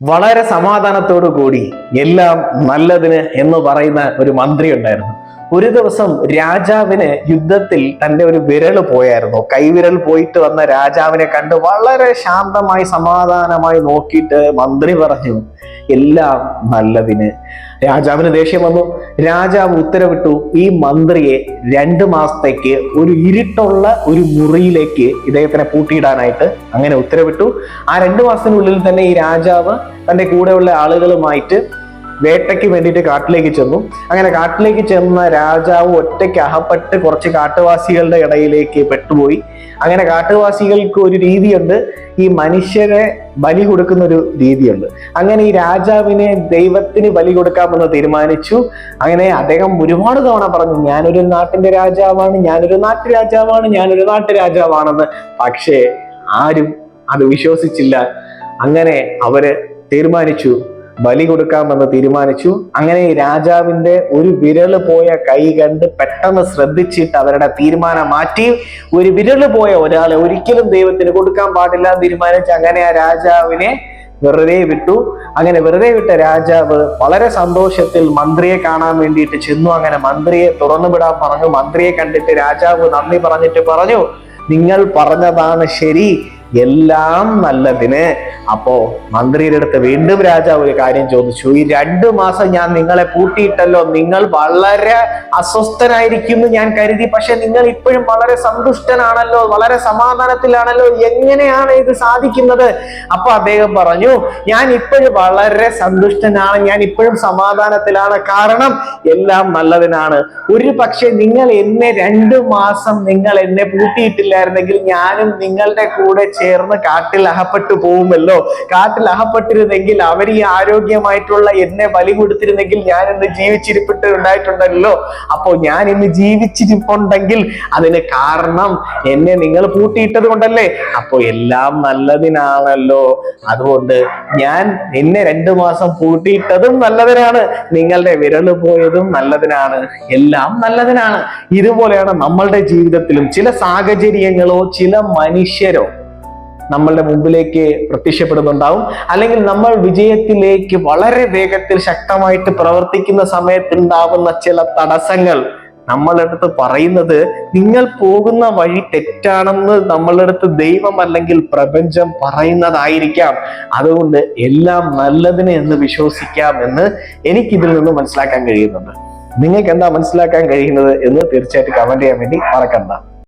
വളരെ സമാധാനത്തോടു കൂടി എല്ലാം നല്ലതിന് എന്ന് പറയുന്ന ഒരു മന്ത്രി ഉണ്ടായിരുന്നു. ഒരു ദിവസം രാജാവിന് യുദ്ധത്തിൽ തന്റെ ഒരു വിരല് പോയായിരുന്നു. കൈവിരൽ പോയിട്ട് വന്ന രാജാവിനെ കണ്ട് വളരെ ശാന്തമായി സമാധാനമായി നോക്കിയിട്ട് മന്ത്രി പറഞ്ഞു, എല്ലാം നല്ലതിന്. രാജാവിന് ദേഷ്യം വന്നു. രാജാവ് ഉത്തരവിട്ടു, ഈ മന്ത്രിയെ 2 മാസത്തേക്ക് ഒരു ഇരുട്ടുള്ള ഒരു മുറിയിലേക്ക് ഇദ്ദേഹത്തിനെ പൂട്ടിയിടാനായിട്ട് അങ്ങനെ ഉത്തരവിട്ടു. ആ 2 മാസത്തിനുള്ളിൽ തന്നെ ഈ രാജാവ് തന്റെ കൂടെയുള്ള ആളുകളുമായിട്ട് വേട്ടയ്ക്ക് വേണ്ടിയിട്ട് കാട്ടിലേക്ക് ചെന്നു. അങ്ങനെ കാട്ടിലേക്ക് ചെന്ന രാജാവ് ഒറ്റയ്ക്ക് അകപ്പെട്ട് കുറച്ച് കാട്ടുവാസികളുടെ ഇടയിലേക്ക് പെട്ടുപോയി. അങ്ങനെ കാട്ടുവാസികൾക്ക് ഒരു രീതിയുണ്ട്, ഈ മനുഷ്യരെ ബലി കൊടുക്കുന്ന ഒരു രീതിയുണ്ട്. അങ്ങനെ ഈ രാജാവിനെ ദൈവത്തിന് ബലി കൊടുക്കാമെന്ന് തീരുമാനിച്ചു. അങ്ങനെ അദ്ദേഹം ഒരുപാട് തവണ പറഞ്ഞു, ഞാനൊരു നാട്ടിന്റെ രാജാവാണ്, ഞാനൊരു നാട്ടുരാജാവാണ്, ഞാനൊരു നാട്ടുരാജാവാണെന്ന്. പക്ഷേ ആരും അത് വിശ്വസിച്ചില്ല. അങ്ങനെ അവര് തീരുമാനിച്ചു, ബലി കൊടുക്കാമെന്ന് തീരുമാനിച്ചു. അങ്ങനെ രാജാവിന്റെ ഒരു വിരല് പോയ കൈ കണ്ട് പെട്ടെന്ന് ശ്രദ്ധിച്ചിട്ട് അവരുടെ തീരുമാനം മാറ്റി. ഒരു വിരല് പോയ ഒരാളെ ഒരിക്കലും ദൈവത്തിന് കൊടുക്കാൻ പാടില്ല എന്ന് തീരുമാനിച്ച് അങ്ങനെ ആ രാജാവിനെ വെറുതെ വിട്ടു. അങ്ങനെ വെറുതെ വിട്ട രാജാവ് വളരെ സന്തോഷത്തിൽ മന്ത്രിയെ കാണാൻ വേണ്ടിയിട്ട് ചെന്നു. അങ്ങനെ മന്ത്രിയെ തുറന്നു വിടാൻ പറഞ്ഞു. മന്ത്രിയെ കണ്ടിട്ട് രാജാവ് നന്ദി പറഞ്ഞിട്ട് പറഞ്ഞു, നിങ്ങൾ പറഞ്ഞതാണ് ശരി, എല്ലാം നല്ലതിന്. അപ്പോ മന്ത്രിയുടെ അടുത്ത് വീണ്ടും രാജാവ് ഒരു കാര്യം ചോദിച്ചു, ഈ 2 മാസം ഞാൻ നിങ്ങളെ പൂട്ടിയിട്ടല്ലോ, നിങ്ങൾ വളരെ അസ്വസ്ഥനായിരിക്കുന്നു ഞാൻ കരുതി, പക്ഷെ നിങ്ങൾ ഇപ്പോഴും വളരെ സന്തുഷ്ടനാണല്ലോ, വളരെ സമാധാനത്തിലാണല്ലോ, എങ്ങനെയാണ് ഇത് സാധിക്കുന്നത്? അപ്പൊ അദ്ദേഹം പറഞ്ഞു, ഞാൻ ഇപ്പോഴും വളരെ സന്തുഷ്ടനാണ്, ഞാൻ ഇപ്പോഴും സമാധാനത്തിലാണ്, കാരണം എല്ലാം നല്ലതിനാണ്. ഒരു പക്ഷെ നിങ്ങൾ എന്നെ 2 മാസം നിങ്ങൾ എന്നെ പൂട്ടിയിട്ടില്ലായിരുന്നെങ്കിൽ ഞാനും നിങ്ങളുടെ കൂടെ ചേർന്ന് കാട്ടിൽ അകപ്പെട്ടു പോകുമല്ലോ. കാട്ടിൽ അകപ്പെട്ടിരുന്നെങ്കിൽ അവർ ഈ ആരോഗ്യമായിട്ടുള്ള എന്നെ ബലി കൊടുത്തിരുന്നെങ്കിൽ ഞാൻ ഇന്ന് ജീവിച്ചിരിപ്പിട്ട് ഉണ്ടായിട്ടുണ്ടല്ലോ. അപ്പോ ഞാൻ ഇന്ന് ജീവിച്ചിരിപ്പുണ്ടെങ്കിൽ അതിന് കാരണം എന്നെ നിങ്ങൾ പൂട്ടിയിട്ടത് കൊണ്ടല്ലേ. അപ്പോ എല്ലാം നല്ലതിനാണല്ലോ. അതുകൊണ്ട് ഞാൻ എന്നെ 2 മാസം പൂട്ടിയിട്ടതും നല്ലതിനാണ്, നിങ്ങളുടെ വിരല് പോയതും നല്ലതിനാണ്, എല്ലാം നല്ലതിനാണ്. ഇതുപോലെയാണ് നമ്മളുടെ ജീവിതത്തിലും ചില സാഹചര്യങ്ങളോ ചില മനുഷ്യരോ നമ്മളുടെ മുമ്പിലേക്ക് പ്രത്യക്ഷപ്പെടുന്നുണ്ടാവും. അല്ലെങ്കിൽ നമ്മൾ വിജയത്തിലേക്ക് വളരെ വേഗത്തിൽ ശക്തമായിട്ട് പ്രവർത്തിക്കുന്ന സമയത്തുണ്ടാവുന്ന ചില തടസ്സങ്ങൾ നമ്മളുടെ അടുത്ത് പറയുന്നത്, നിങ്ങൾ പോകുന്ന വഴി തെറ്റാണെന്ന് നമ്മളുടെ അടുത്ത് ദൈവം അല്ലെങ്കിൽ പ്രപഞ്ചം പറയുന്നതായിരിക്കാം. അതുകൊണ്ട് എല്ലാം നല്ലതിന് എന്ന് വിശ്വസിക്കാം എന്ന് എനിക്കിതിൽ നിന്ന് മനസ്സിലാക്കാൻ കഴിയുന്നുണ്ട്. നിങ്ങൾക്ക് എന്താ മനസ്സിലാക്കാൻ കഴിയുന്നത് എന്ന് തീർച്ചയായിട്ടും കമന്റ് ചെയ്യാൻ വേണ്ടി മറക്കണ്ട.